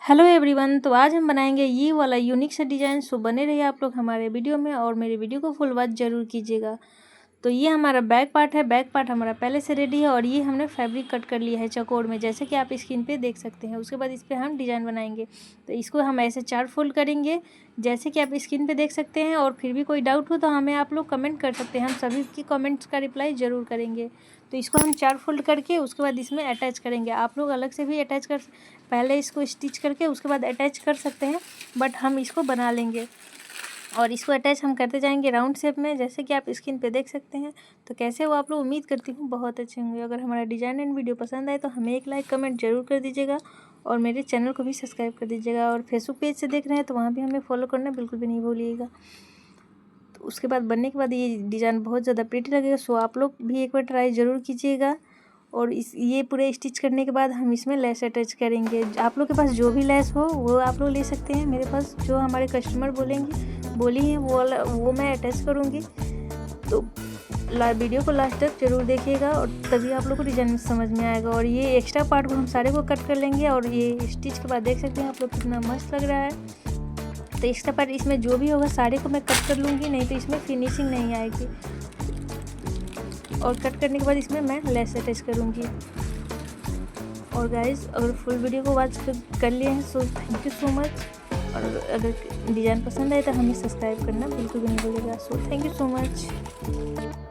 Hello everyone, तो आज हम बनाएंगे ये वाला यूनिक सा डिज़ाइन। सो बने रहिए आप लोग हमारे वीडियो में और मेरे वीडियो को फुल वॉच जरूर कीजिएगा। तो ये हमारा बैक पार्ट है। बैक पार्ट हमारा पहले से रेडी है और ये हमने फैब्रिक कट कर लिया है चौकोर में, जैसे कि आप स्क्रीन पे देख सकते हैं। उसके बाद इस पर हम डिज़ाइन बनाएंगे। तो इसको हम ऐसे 4 फोल्ड करेंगे जैसे कि आप स्क्रीन पे देख सकते हैं। और फिर भी कोई डाउट हो तो हमें आप लोग कमेंट कर सकते हैं, हम सभी की कमेंट्स का रिप्लाई ज़रूर करेंगे। तो इसको हम 4 फोल्ड करके उसके बाद इसमें अटैच करेंगे। आप लोग अलग से भी अटैच कर, पहले इसको स्टिच करके उसके बाद अटैच कर सकते हैं, बट हम इसको बना लेंगे। और इसको अटैच हम करते जाएंगे राउंड शेप में, जैसे कि आप स्क्रीन पे देख सकते हैं। तो कैसे हो आप लोग, उम्मीद करती हूँ बहुत अच्छे होंगे। अगर हमारा डिज़ाइन एंड वीडियो पसंद आए तो हमें एक लाइक कमेंट जरूर कर दीजिएगा और मेरे चैनल को भी सब्सक्राइब कर दीजिएगा। और फेसबुक पेज से देख रहे हैं तो वहाँ भी हमें फॉलो करना बिल्कुल भी नहीं भूलिएगा। तो उसके बाद बनने के बाद ये डिज़ाइन बहुत ज़्यादा प्रीटी लगेगा। सो आप लोग भी एक बार ट्राई ज़रूर कीजिएगा। और ये पूरे स्टिच करने के बाद हम इसमें लेस अटैच करेंगे। आप लोग के पास जो भी लेस हो वो आप लोग ले सकते हैं। मेरे पास जो हमारे कस्टमर बोली हैं वो मैं अटैच करूँगी। तो वीडियो को लास्ट तक जरूर देखिएगा और तभी आप लोग को डिज़ाइन समझ में आएगा। और ये एक्स्ट्रा पार्ट को हम सारे को कट कर लेंगे। और ये स्टिच के बाद देख सकते हैं आप लोग कितना मस्त लग रहा है। तो एक्स्ट्रा पार्ट इसमें जो भी होगा सारे को मैं कट कर लूँगी, नहीं तो इसमें फिनिशिंग नहीं आएगी। और कट करने के बाद इसमें मैं लेस अटैच करूँगी। और गाइस, अगर फुल वीडियो को वॉच कर लिए हैं so thank you so much. और अगर डिज़ाइन पसंद आए तो हमें सब्सक्राइब करना बिल्कुल भी नहीं भूलिएगा। So thank you so much.